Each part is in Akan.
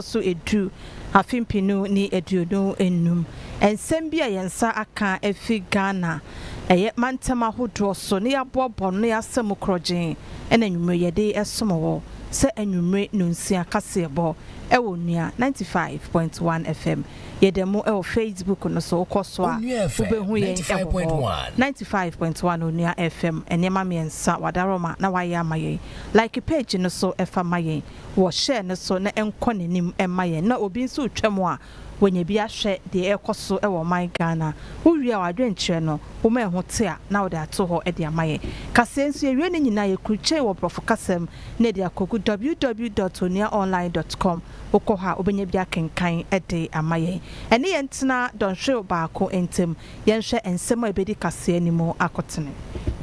so edu afimpinu ni eduodo enum ensem bia yensa aka efi Ghana eye mantama hodo so ne yabobo no yasem krogen ena nwumre yede esomo se enwumre nunsia kasebo ewo nua 95.1 FM yedemo ewo Facebook no so okoso a ubehu ye 95.1 onua FM enema miensa wadaroma na waye amaye like page no so efa maye wo share no so na enko nenim emaye na obi nso twam a wenye bi ahwe de ekoso ewo my Ghana uwie wadwenkyere no wo ma ehote a na wo de ato ho e de amaye kasenso ewie ne nyina ye kruche wo profokasem na de akogu www.oniaonline.com okoha obenya bi akenkan e de amaye ene ye ntena donhwe baako entem yenhwe ensem ebedi kase animo akotene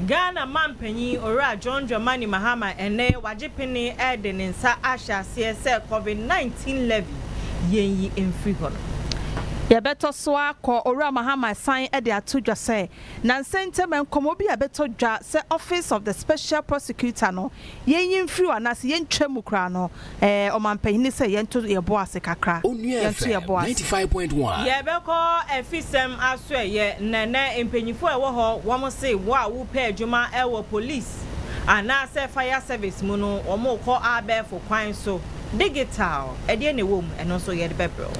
Ghana mampanyi ora John Dramani Mahama ene wagepene e de nsa ahya se COVID-19 levy yenyi emfri hono ya beto so akọ ora Mahama sign e de atodwa se na sentem enkomo bi ya beto dwa se office of the special prosecutor no yenyi mfri wana se yentwam kra no omampanyi se yento yebo ase kakra yento yebo ase 95.1 ye beko efisem aso ye nene empanyifo ewo ho wo se wo a wo pa adwuma ewo police ana se fire service mu no omo ko abefo kwan so digital ede ne wom eno so ye de bebro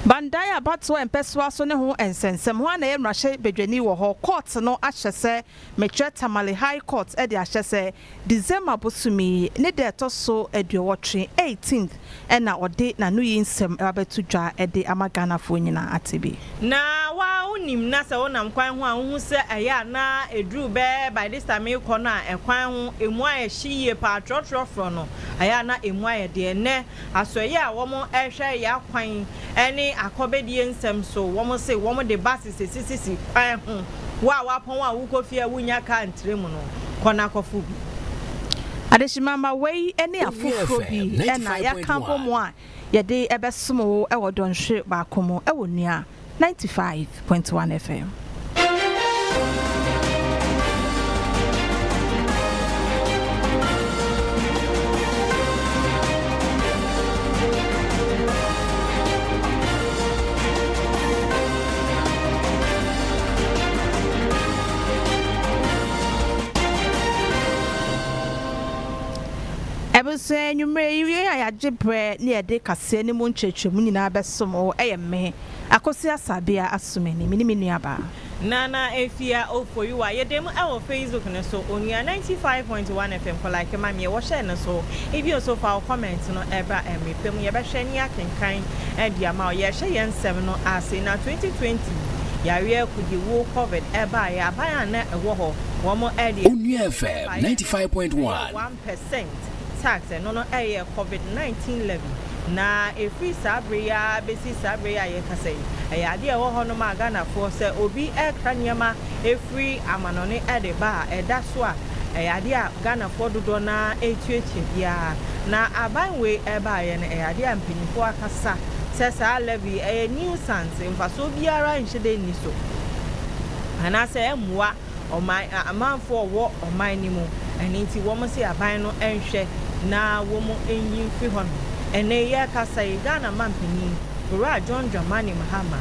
Bandaya batso empeswa so ne ho ensensem ho na ye mrahye bedwani wo ho court no ahyese metre Tamale High Court e de ahyese December bosumi ne de toso eduowotwe 18th na ode na no yinsem abetudwa e de amagana fo nyina atebe na wa unim na se wonam kwan ho a hu se eya na edru be by this time e ko na ekwan ho emu aye hyiye pa trotrofro no eya na emu aye de ne asoye a wo mo ehwe ya kwan eni akobedie nsem so wo say wo de basis sisisi kwan ho wa pon wa wo kofia wunya ka ntrem no kona kofu bi adeshimama wei eni afufro bi ena yakampo mo a yede ebesomo ewo donhwe baakomo ewo nua 95.1 FM Ebuse nyumre yiye ayajebre ne yede kase ne mu nchechemu nyina besom eyeme Akosua Asabea Asomaning mini aba Nana Efia Oforiwaa yedem ewo Facebook ne so Onua 95.1 FM for like mama wo share ne so if you so far comment no eba emepem ye be hwe ni akenkan e dia ma ye hwe ye nsem no ase na 2020 yare kudi wo COVID eba ya aban na ewo ho wo mo e de Onua FM 95.1 1% tax no COVID-19 levy na efri sabria besi sabria ye kasai ayade e wo hono ma Ghana for se obi e kranyama efri amanone e de ba e da so a ayade a Ghana for dodo na etueche bia na aban we e ba ye na ayade ampanyifo akasa se sa levy e nuisance mfaso biara nhede ni so ana se emua oman amanfo wo oman ni mu eni nti wo mo se aban no enhwe na wo mo enyi fi hono ene ye kasa Ghana mampani ora John Dramani Mahama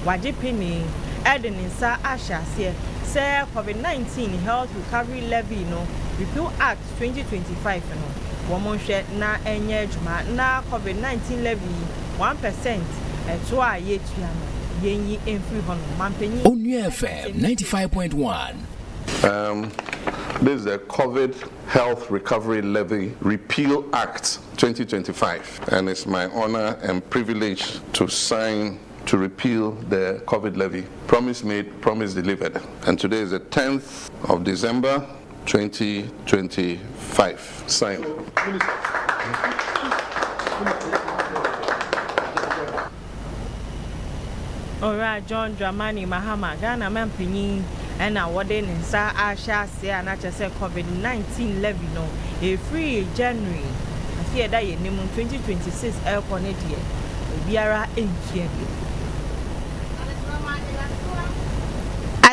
wagepene edinsa ahyasie say COVID-19 Health Recovery Levy no Repeal Act 2025 no wo mo hwe na enye adwuma na COVID-19 levy 1% eto a ye tua no yenyi emfiri hono mampani Onua FM 95.1 This is the COVID Health Recovery Levy Repeal Act 2025, and it's my honor and privilege to sign to repeal the COVID levy. Promise made, promise delivered. And today is the 10th of December 2025. Signed. Alright, John Dramani Mahama Ghana mampani and now what they nsa ahya se na chese COVID-19 levy no e free January afia da ye nim 2026 airport ne die obiara entua bi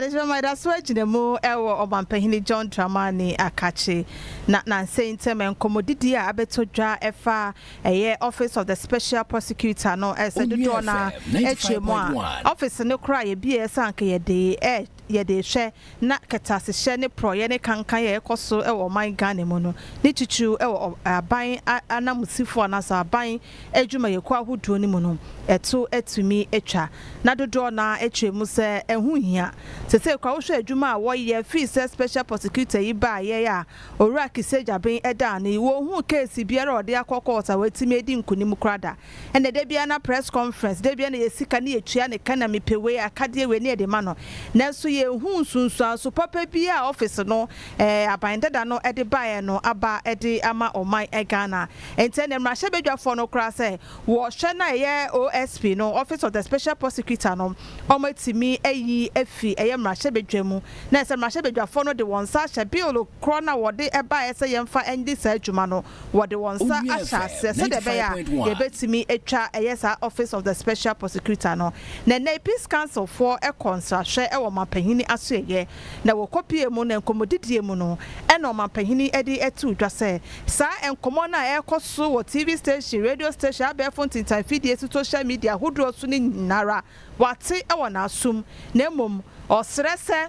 Adesema da so agina mu ewo obampahini John Dramani Akache na seintem enkomodidi a abetodwa efa eye Office of the Special Prosecutor no esedodo na echemu a office ne kra ye bia sanka ye de yede hwe na ketasehye ne proye ne kankan ye ekoso ewo man Ghana mu no ne chichu ewo aban anamusifo na sa aban adwuma ye kwa hodo ni mu no eto etumi etwa na dodo na echemu se ehu hia sese kwa wo hwe adwuma a wo ye free special prosecutor yi ba ye ya owura kiseja ben eda na wo hu case biara ode akokota watimi edi nkunim krada ene de bia na press conference de bia na yesika na yetua ne kana mepewe akade we ne de ma no nanso ye hu sunsun so papa bia office no abandada no ede bae no aba ede ama oman Ghana ente ne mrahye bedwafo no kra se wo hwe na ye OSP no Office of the Special Prosecutor no omatimi ayi afi eye mrahye bedwamu na se mrahye bedwafo no de wonsa hye biolo kro na wode eba ese yemfa endi sa adwuma no wode wonsa ahya se de be ya ye betimi etwa eye sa Office of the Special Prosecutor no na Peace Council for e consahwe e wo mapahini asoye na wo kopie mu na enkomodidie mu no e na mapahini edi etu dwa se sa enkomo na e koso wo TV station radio station abefo tintan fidie social media hodo so ni nara wate e wo na asum na mom osrese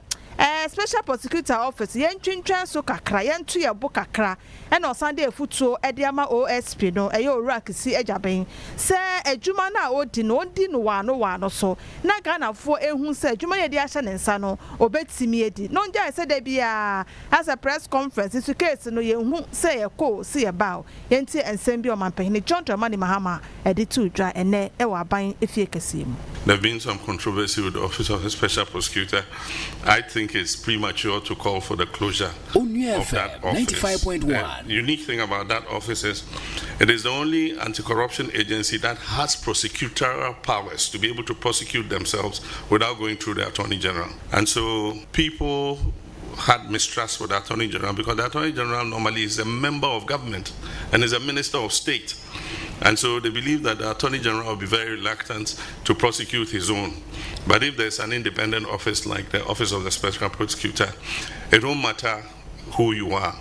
Special Prosecutor Office yentwintwan so kakra yentu ye bo kakra e na osande efutuo e de ama OSP no e ye orakisi ejaben se adwuma na odi no wano so na Ghanafo ehun se adwuma ye de ahye ne nsa no obetimi edi no nja se da bia as a press conference so case no ye hu se ye ko se ye bawo yenti ensem bi o mampahini John Dramani Mahama editu dwa ene e wa ban efie kasiem. There have been some controversy with the Office of the Special Prosecutor. I think it's premature to call for the closure of that office. 95.1. The unique thing about that office is it is the only anti-corruption agency that has prosecutorial powers to be able to prosecute themselves without going through the Attorney General. And so people had mistrust for the Attorney General because the Attorney General normally is a member of government and is a minister of state. And so they believe that the Attorney General will be very reluctant to prosecute his own. But if there's an independent office like the Office of the Special Prosecutor, it won't matter who you are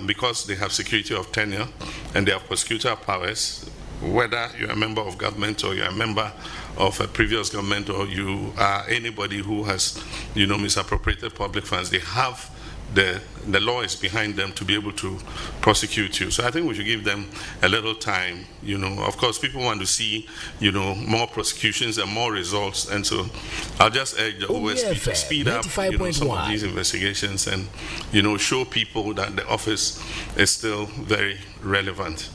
because they have security of tenure and they have prosecutorial powers, whether you're a member of government or you're a member of a previous government or you are anybody who has, misappropriated public funds. They have the law is behind them to be able to prosecute you. So I think we should give them a little time. Of course, people want to see, more prosecutions and more results. And so I'll just urge the OSP to speed up, some of these investigations and, show people that the office is still very relevant.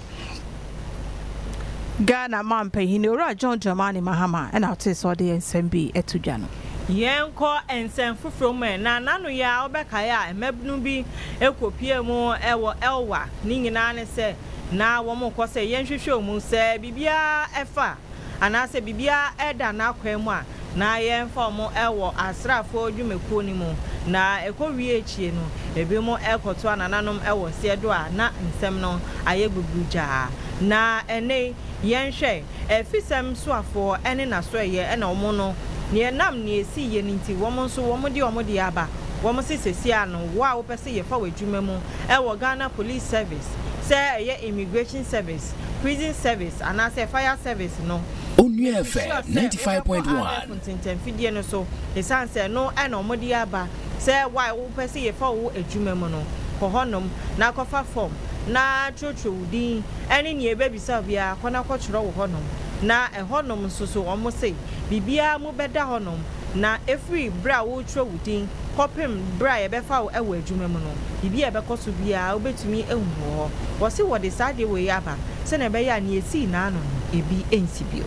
Ghana mampahini ora John Dramani Mahama and I'll tell so the NSMB etujano. Yenko ensem fufuro mu na nanu ya obeka ya emebnu bi ekopie mu ewo elwa ni nyina ne se na wo mo ko se yenhwehwe mu se bibia efa anase bibia eda na akwa mu a na yenfa mu ewo asrafo dwumekuo ni mu na ekowie echie no ebi mu ekoto anananom ewo se do a na nsem no ayegbubuja na ene yenhwe efisem soafo ene na so ye ena omo no ne nam ne esi ye nti wo nso wo de aba wo sesesi ano wo a wo pese ye fa wadwuma mu e wo Ghana Police Service say ye Immigration Service, Prison Service and as a Fire Service no Onua FM 95.1 Funtinten fidie no so the san say no e no mo de aba say why wo pese ye fa wo adwuma mu no ko honom na kofa form na trotro din ene ne ebe bisa bia kona ko kyerɛ wo honom na ehonom soso omo sei bibia mu beda honom na every bra wo tro wudin kopem bra ye befa wo ewa adwuma mu no bibia bekoso bia obetumi ehu ho wo se wo de sade we yaba se na be ya na esi na ano ebi ensibio.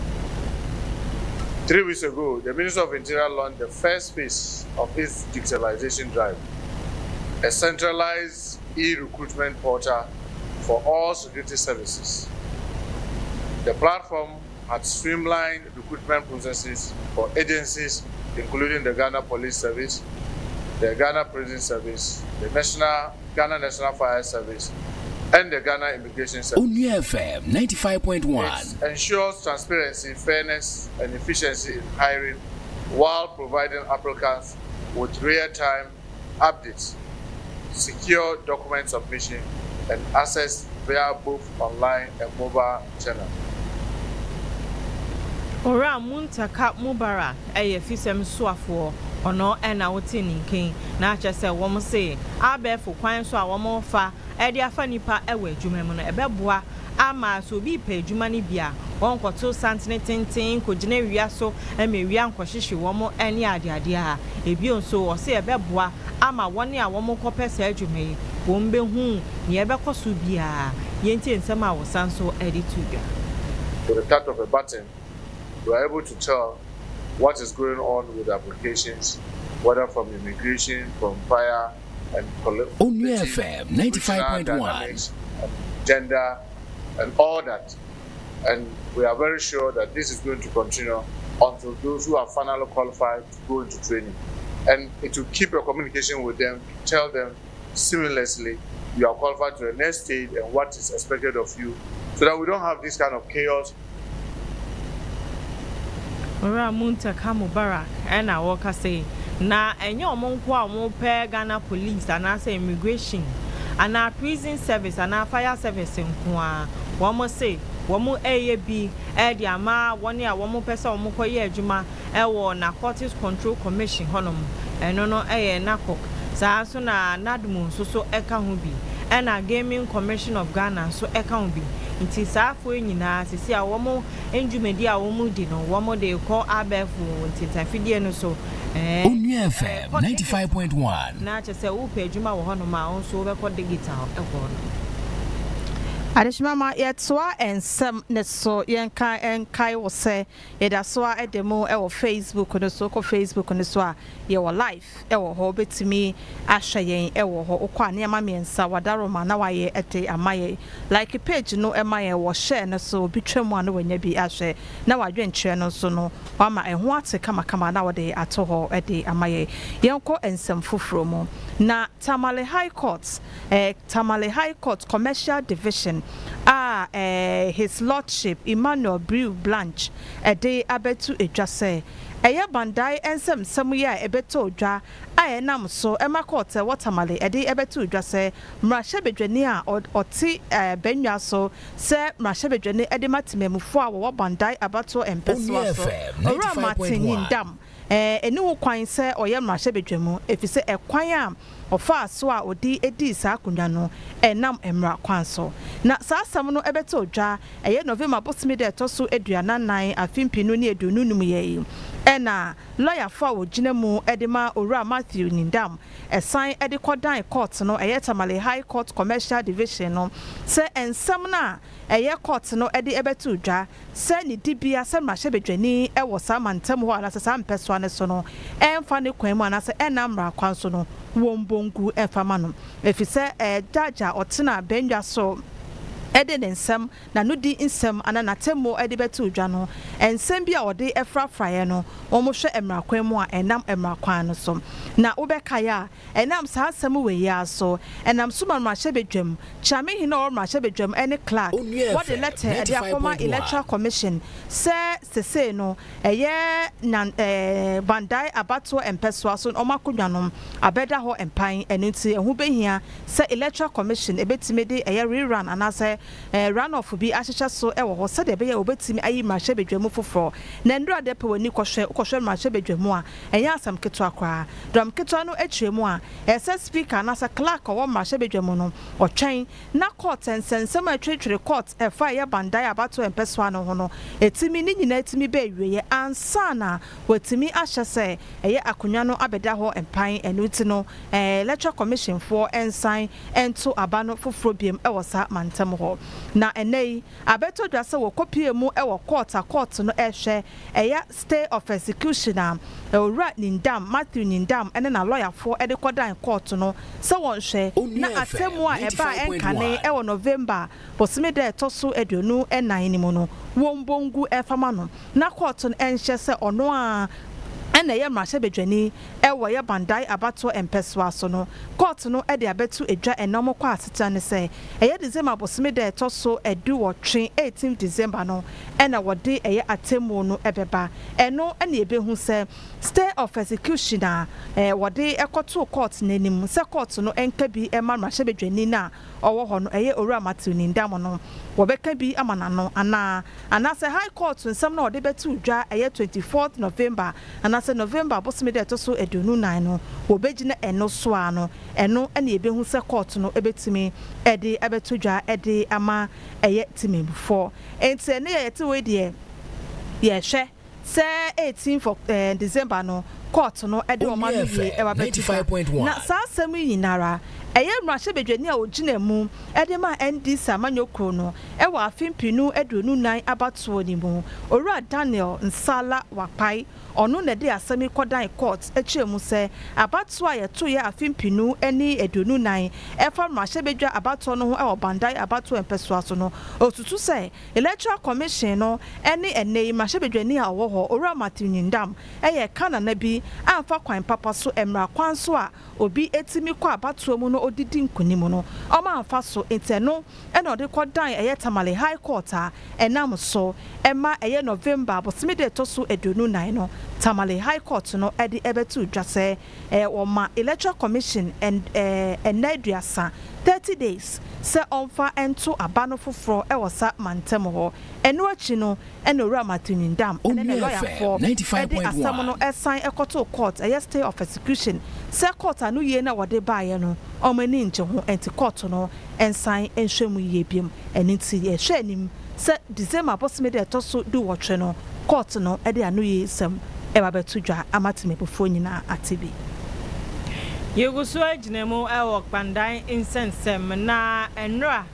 3 weeks ago, the Minister of Interior launched the first phase of its digitalization drive, a centralized e-recruitment portal for all security services. The platform had streamlined recruitment processes for agencies including the Ghana Police Service, the Ghana Prison Service, the Ghana National Fire Service, and the Ghana Immigration Service. Onua FM 95.1 It ensures transparency, fairness, and efficiency in hiring while providing applicants with real-time updates, secure document submission, and access via both online and mobile channels. Ora Muntaka Mubarak, fisem suafo, ono ena wotini king, na chese womo se, abe for kwan so a womo fa, afa nipa ewe dwumamu no ebeboa ama so bi pe dwumani bia, won kwoto santene tenten ko gine wia so, wia nkohwehwe womo ene ade a, ebi onso wo se ebeboa ama wone a womo kopesa adwumayi, wombe hu ne ebekoso bia, yenti nsem a wosanso edi tudwa. With the touch of a button, we are able to tell what is going on with applications, whether from immigration, from fire, and Onua FM 95.1, gender, and all that. And we are very sure that this is going to continue until those who are finally qualified to go into training. And it will keep your communication with them, tell them seamlessly you are qualified to the next stage and what is expected of you, so that we don't have this kind of chaos. Ora Muntaka Mubarak ena woka say na enye omonko a mo pe Ghana police and say immigration and prison service and fire service nko a wo mo say wo mo eye bi e di ama woni a wo mo pese wo mo koye adwuma e wo Narcotics Control Commission honom eno no eye nakok saa so na nadmu so eka ho bi ena Gaming Commission of Ghana so eka ho bi nti saafo nyina sisi a womo enjumedi a womo di no womo de ko abefu nti tafidie no so Onua FM 95.1 na chese wo pe adwuma wo hono ma onso be ko digital eko no Adishmama yetwa ensem ne so yenka enkai wo se yedasoa edemo e wo Facebook no so ko Facebook no so a ye wo live e wo ho betimi ahwe yen e wo ho okwa ne ma miensa wadaro ma na waye ete amaye like page no e ma ye wo share no so bitwam a no wanya bi ahwe na wadwentre no so no wa ma eho ate kama na wode ato ho ede amaye yenko ensem foforo mu na Tamale High Court Commercial Division His Lordship Emmanuel Brew Blanche ede abetu edwase eye bandai ensem samuya ebeto odwa ayenam so ema court watermale ede ebetu edwase mrahye bedwani a oti benwa so se mrahye bedwani ede matememufo a wo bandai abato empeso so ora matenyin dam eni wo kwan se oye mrahye bedwamu efise ekwan a ofa so a odi edi sa akundwa no enam emra kwan so na sa asam no ebeto odwa eye November bosimi de to so aduana nan afimpinu ne edununum ye ena lawyer for oginamu edema owura Matthew Nindam esan ede kodan court no eye Tamale High Court Commercial Division no se ensam na eye court no ede ebeto odwa se ni dibia se mrahye bedwani e wo sa mantam ho ana se sa mpeso ne so no emfa ne kwan mu ana se enamra kwan so no wombongu efama no efise daja otena benja so ede nsem na nudi nsem ana natemo ede betu odwa no ensem bia ode efrafraye no omohwe emrakwan mu a enam emrakwan no so na obeka ya enam sa asem we ya so enam suma mrahye bedwam chame hi na mrahye bedwam ene clerk what the letter ede akoma electoral commission se no eye na bandai abato empeso so omakodwa no abeda ho empan enunti ehu behia se electoral commission ebetimede eye rerun anase runoff bi ahyecha so e wo ho se de be ya obetimi ayi mrahye bedwamu foforo na ndura de pe wani kohwe mrahye bedwamu a enya asam keto akwa dom keto no atwemu a ese speaker na sa clerk wo mrahye bedwamu no otwen na court ensensem atwetwere court e fa ye bandai abato empeso no ho no etimi ni nyina etimi be wiye ansa na watimi ahye se eye akonwa no abeda ho empan enuti no electoral commission for ensign ento abano foforo biem e wo sa mantem ho na enei abeto dwase wo kopie mu e wo court no ehwe eya stay of execution owura Nindam Matthew Nindam ene na lawyer for e de kodan court no se won hwe na atemu a eba enkane e wo November bosime de toso eduonu enan ni mu no wombongu efama no na court no enhye se ono a ɛna ɛyɛ mmarahyɛbadwani ɛwɔ yɛ bandai abato mpɛsoa so no court no ɛde abɛto edwa ɛnam kɔ asetena ne sɛ ɛyɛ December bosome da ɛtɔ so ɛdu wɔtwe 18 December no ɛna wɔde ɛyɛ atemu no ɛbɛba ɛno ɛna ebehu sɛ stay of execution a wɔde ɛkɔto court n'anim sɛ court no ɛnka bi ɛma mmarahyɛbadwani na ɔwɔ hɔ no ɛyɛ owura Matthew Nindam no wɔbɛka bi ama nano anaasɛ high court nsɛm na wɔde bɛto dwa ɛyɛ 24th November anaasɛ November bosome da ɛtɔ so aduonu nan no wɔbɛgyina ɛno so a no ɛno ɛna ebehu sɛ court no ɛbɛtumi ɛde ɛbɛto dwa ɛde ama ɛyɛ timemfo enti ne yɛ yɛte wei deɛ yɛhwɛ sɛ 18th of December no court no ɛde ɔma no wie ɛwa bɛto na saa asɛm yi nyinara ɛyɛ mmarahyɛbadwani a ogyina mu ɛde ma NDC amanyɔkuro no ɛwɔ afimpinu aduonu nan abatoɔ ni mu owura Daniel Nsala Wapai ɔno na de asɛm kɔdan court akyerɛ mu sɛ abatoɔ a yɛto yɛ afimpinu ɛne aduonu nan ɛfa mmarahyɛbadwa abatoɔ no ho ɛwɔ bandai abatoɔ mpɛsoa so no otutu sɛ electoral commission no ɛne ɛnɛ mmarahyɛbadwani a ɔwɔ hɔ owura Matthew Nindam ɛyɛ kanana bi amfa kwan papa so mmara kwan so a obi etimi kɔ abatoɔ mu no odidi nkunimu no ɔma amfa so enteno ɛna ɔde kɔdan ɛyɛ Tamale High Court a ɛnam so ɛma ɛyɛ November bosome de to so aduonu nan no Tamale High Court no ɛde ɛbɛto dwa sɛ wɔma Electoral Commission and ɛnɛduasa 30 days sɛ ɔmfa ɛnto aba no foforɔ ɛwɔ sa mantem hɔ ɛno akyi no ɛna owura Matthew Nindam ɛne ne lawyer ɛde asɛm no ɛsan ɛkɔto court ɛyɛ stay of execution sɛ court anu yie na wɔde baayɛ no ɔmani ngye ho ɛnti court no ɛnsan ɛnhwɛ mu yie biem ɛne nti yɛhwɛ anim sɛ December bosome de ɛtɔ so du wɔtwe no court no ɛde anu yie sɛm ɛba bɛto dwa amatemepofo nyinaa ate bi Yegusu ajinemu ewo kpandan insensem na enra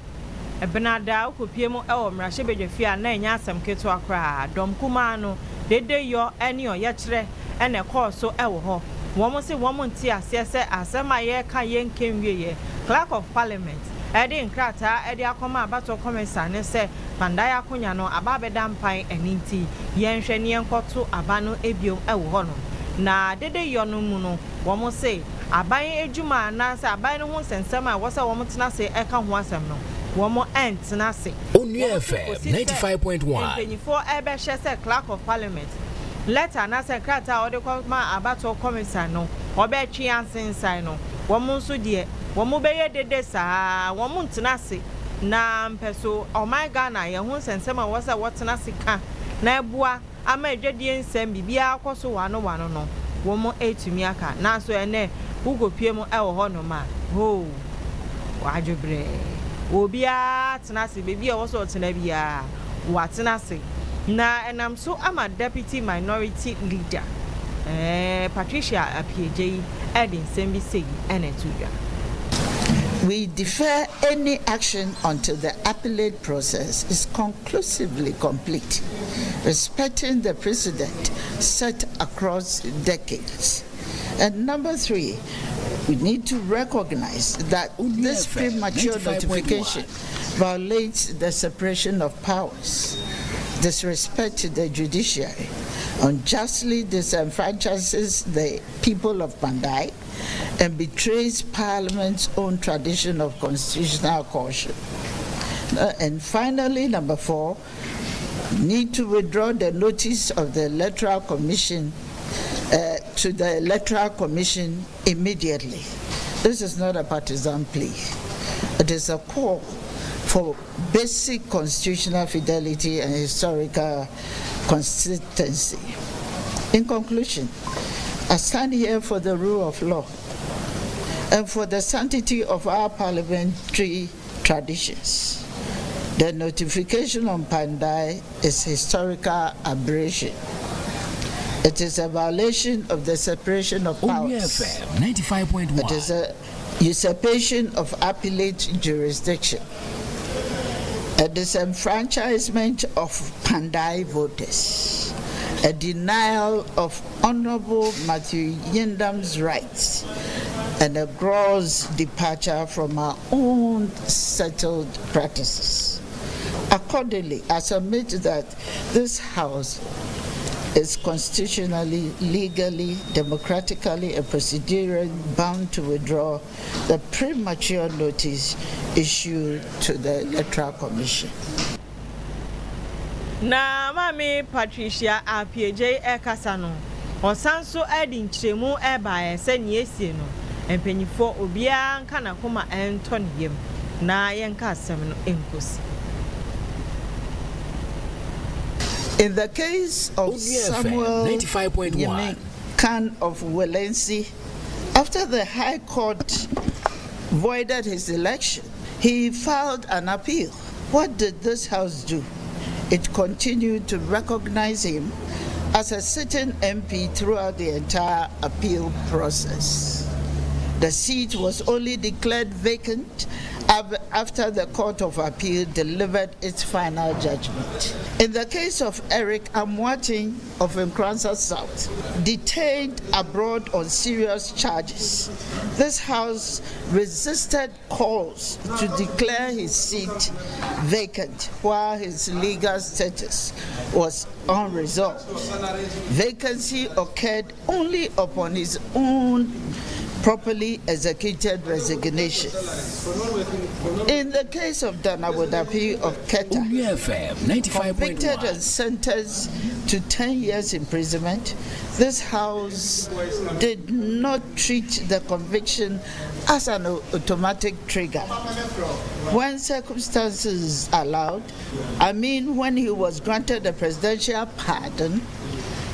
ebenada okopie mu ewo mmarahyɛbadwafi a na enya asɛm keto akra dom kuma no dede yo ene oyɛ kyerɛ ene kɔɔ so ewo hɔ wɔn se wɔn nti aseɛ sɛ asɛm a yɛka yɛnkenwie clerk of parliament ɛde nkrata ɛde akɔma abato komisar ne sɛ pandai akonya no aba bɛda mpan ɛne nti yɛnhwɛ ne yɛnkɔto aba no ebiom ewo hɔ no na dede yo no mu no wɔn se aban ejuma na se aban no ho sensem a wose wo mtena se eka ho asem no wo mo entena se Onua FM 95.1 Benifo ebe hye se clerk of parliament letter na secretary ode ma abato commissioner no obe twi ansensan no wo mo nso de wo mo beye dede saa wo mo ntena se na mpeso oh my Ghana ye ho sensem a wose wo tena se ka na ebua ama edwadie nsem bibia akoso wano no wo mo etumi aka na so ene ugopie mu ewo ho no ma ho wajobre obia tenase bebi e wo so tena bia wa tenase na enam so ama deputy minority leader Patricia Apieje edin sembi segi enetuja. We defer any action until the appellate process is conclusively complete, respecting the precedent set across decades. And number 3, we need to recognize that this premature notification violates the separation of powers, disrespect to the judiciary, unjustly disenfranchises the people of Pandai, and betrays Parliament's own tradition of constitutional caution. And finally, number 4, need to withdraw the notice of the Electoral Commission to the Electoral Commission immediately. This is not a partisan plea. It is a call for basic constitutional fidelity and historical consistency. In conclusion, I stand here for the rule of law and for the sanctity of our parliamentary traditions. The notification on Pandai is historical aberration. It is a violation of the separation of powers. 95.1. It is a usurpation of appellate jurisdiction. A disenfranchisement of Pandai voters. A denial of Honorable Matthew Nindam's rights. And a gross departure from our own settled practices. Accordingly, I submit that this House is constitutionally, legally, democratically, and procedurally bound to withdraw the premature notice issued to the Electoral Commission. Na Mami Patricia Apieje Ekasano, Osanso Edin Chemu Eba Sen Yesino, and Pennyfo Ubia Kana Kuma Anton Yim, Na Yankasam Inkus. In the case of Samuel 95.1 Khan of Walensi, after the High Court voided his election, he filed an appeal. What did this House do? It continued to recognize him as a sitting MP throughout the entire appeal process. The seat was only declared vacant after the Court of Appeal delivered its final judgment. In the case of Eric Amwating of Nkranza South, detained abroad on serious charges, this House resisted calls to declare his seat vacant while his legal status was unresolved. Vacancy occurred only upon his own properly executed resignation. In the case of Danawodapi of Keta, convicted and sentenced to 10 years imprisonment, this House did not treat the conviction as an automatic trigger. When circumstances allowed, when he was granted a presidential pardon,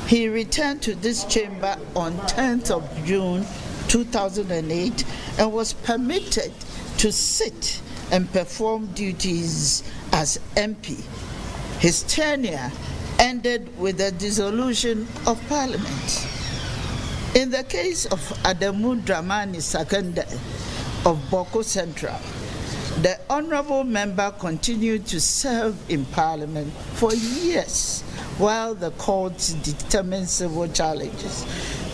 he returned to this chamber on 10th of June 2008 and was permitted to sit and perform duties as MP. His tenure ended with the dissolution of Parliament. In the case of Adamu Dramani Sakanda of Boko Central, the honorable member continued to serve in Parliament for years while the courts determined civil challenges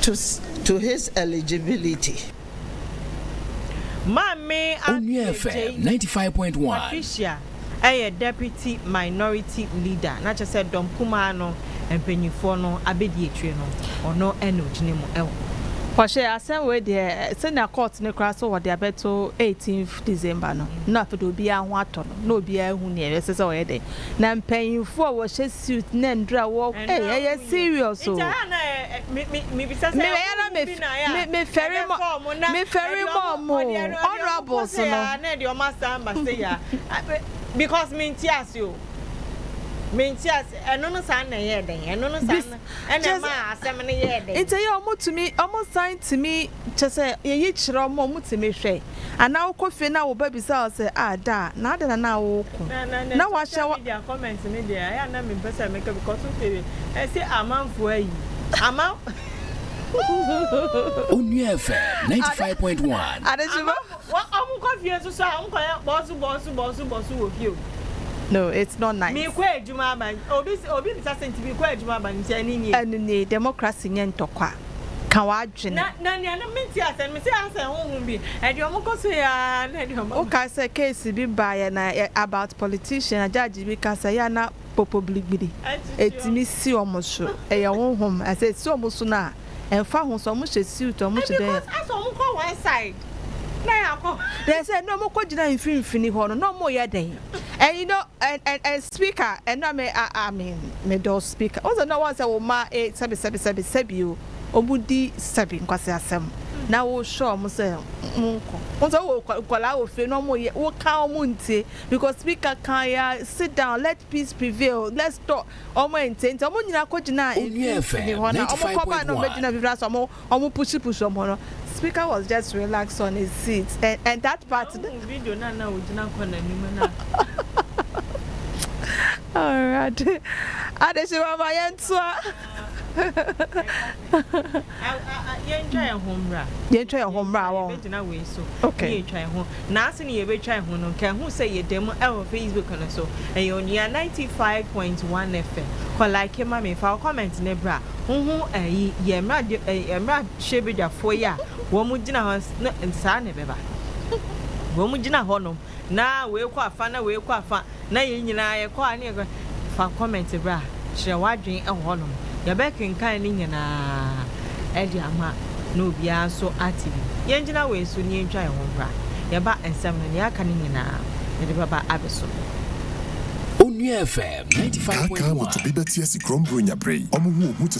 to his eligibility. Mami Onua FM 95.1 Patricia, a deputy minority leader. Not just said Dom Kumano and Pennyfono Abediatri or no Eno. Porcia, same way there, send a court in the cross over the abeto 18th December. Not to be a waton, no beer who near us already. Now paying for what she suit Nendra walk, eh, serious. So, me ferry more, honorable, your master must say, because means yes, you. Mintias, and no son, and no son, and a mass, it's a almost to me, almost signed to me, to say, each moment to me, say, and now coffee now, baby cells say, da, not that now. Now I shall their comments in media. I am not in person make a because of it. I say, I'm out for you. I'm out. Onua FM 95.1. I don't know what I'm confused to say. I'm boss with you. No, it's not nice. Me kwe juma ban obi sent to be kwe juma ban nti ani democracy nyen tokwa kan wa adwene na menti asen me say asen honhom bi e de omokoso ya na de omo o ka say case bi ba na about politician a judge bi ka say ya na populigbidi etimi si omoso e ya honhom I say si omoso na enfa ho so omo hye suit omo hye den because omo ko one side. They said no more quadrina in Fini Horn, no more yet. And you know, and speaker, and I mean, middle speaker. Also, no one said, ma, Sabi, Obudi Sabi, Quasiasam. Now, we'll show myself. Also, Kola feel no more yet. What cow munti? Because speaker Kaya, sit down, let peace prevail. Let's talk. Oh, my intent. I'm only not quadrina in Fini Horn. I'm push someone. Speaker was just relaxed on his seat, and that part. Video now would not call anyone. All right. Adesima my answer. You enjoy a home run. You enjoy a home run. Okay. You try home. Now, you will try home. Can who say your demo our Facebook and so? And you're near 95.1 FM. For like your mammy, for comments, Nebra. A yamra shebida for ya. Womujina was not in San Beba. Womujina honum. Now we'll quite fun, we'll quite fun. Now you and I are quite near for comments, bra. She was drinking a honum. yɛbɛkenkan ne nyinaa ɛde ama no bia so ati yɛngyina we so ne ntwa ho bra yɛba ensɛm no ne aka ne nyinaa yɛde baba abeso Onua FM 95.1 Kaka woto bibeti esi krombro nya brei omo hu to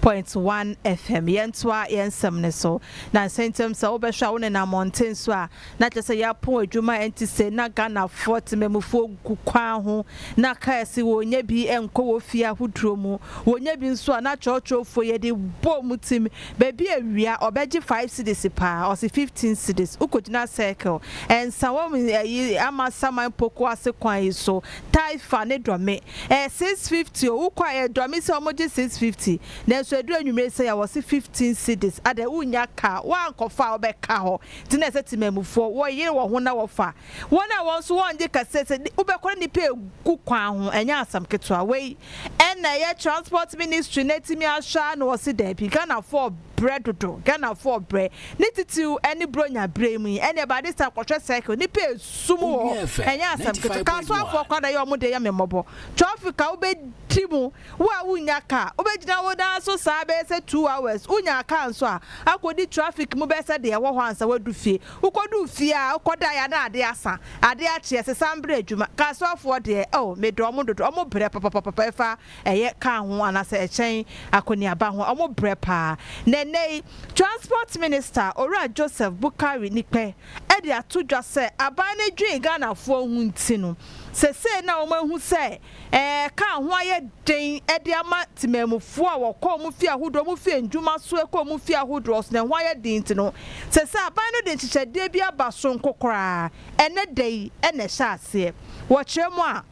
.1 FM yentwa yensem ne so na sentem se obehwa wo na mountain so a na kyese ya pon adwuma enti se na Ghana fort memufo kukwan ho na kaesi wonya bi enko wo fia hudro mu wonya bi nso a na chochofo ye de bom tim baby awia obeji 5 cedis pa or 15 cedis ukojina circle en sawo ama saman poko ase kwan so taifa ne dome 650 o ukwa e dome se omoji 650 na so edu anwumre say ya was 15 cedis ade unya ka wan kofa obeka ho ti na seti memufo wo yire wo ho na wo fa wona won so won je ka se ubekora ni pe gu kwan ho enya asam keto awei na ye transport ministry netimi ahwa na wo se da bi Ghana for bread do Ghana for bread nititu any bronya bremu ene ba this akotwe cycle ni pe sumu enya asam keto ka so afọ kwada ye omo de ya memobo traffic a obedimu wa unya ka obegina wo da so sa be se 2 hours unya ka nso a akodi traffic mu be se de wo ho ansa wadu fie ukodu fie a ukoda ya na ade asa ade a che se sambre adwuma ka so afọ de me do omo do omo bre papa fa eye ka ho anasa echen akoni aba ho omo bre pa Nei transport minister Ora Joseph Bukari nipe e de atodwa se aban na dwen Ghana fo hu ntino se na o mahu se ka ho aye den e de ama timemufo a wokọ mu fi ahodo mu fi ndwuma so e ko mu fi ahodo so na ho aye den ntino se aban no de chichede bi aba so nkokora ene dei ene hya ase wo kyeremu a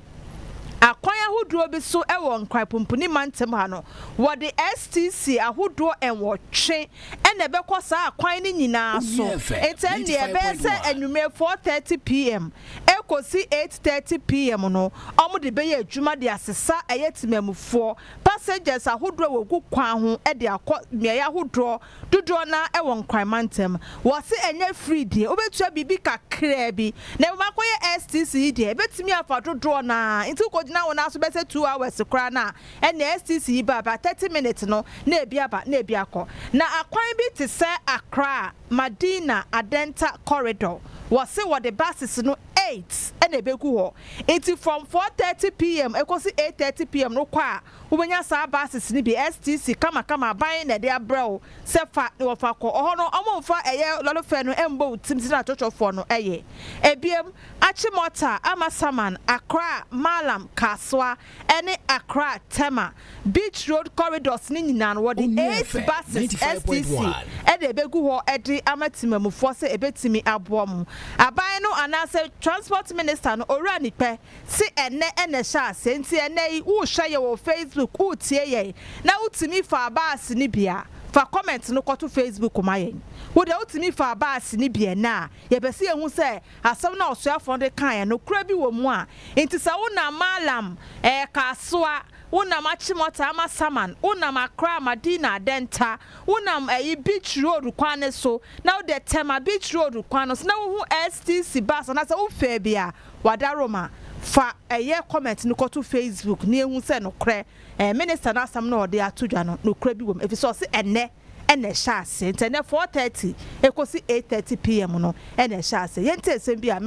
akwan ahodo bi so ewo nkwan pumpuni mantem ha no wo de STC ahodo enwotwe ene bekọ sa akwan ni nyina so enten ne ebe se anwume 4:30 pm ekosi 8:30 pm no omo de be ye adwuma de asesa eyetimamufo passengers ahodo wo gu kwan ho e de akọ meya ahodo dodo na ewo nkwan mantem wo se enye free de obetua bibi kakra bi na makoye STC de betimi afa dodo na nti ko na wona so be say 2 hours kra na ene STC ba 30 minutes no na ebiaba na ebiakọ na akwan bi te se Accra Madina Adenta corridor was say what the buses no 8 and a beku ho it's from 4:30 pm ekosi 8:30 pm no kwa ubenya sa buses ni bi STC kama ban na dia bro se fa no fa ko ho no omo fa eye lolo fe no embo timti na chochofo no eye ebiem Achimota Amasaman Accra Malam Kaswa any Accra Tema Beach Road corridors Ninan what the 8 buses STC Ede Begu ho Edi Amatimamu force ebetimi abomu Abayano anase transport minister no orani pe si ene sha senti ene wo hwa ye wo Facebook wo tie ye na utimi fa bus ni bia fa comment no ko to Facebook mayen wo de utimi fa bus ni bia na ye bese ehun se asem na osuafo de kan no kura bi wo mu a enti sa wo na malam kasoa unam Achimota Amasaman unam Accra Madina Denta unam Beach Road kwane so now the tema Beach Road kwane so now who STC bus na say wo fa bia wadaroma fa comment no ko to Facebook ni ehun se no kre minister na asam na ode atodwa no kra bi wom efi so se ene sha ase ntene 4:30 ekosi 8:30 pm no ene sha ase yente esem bia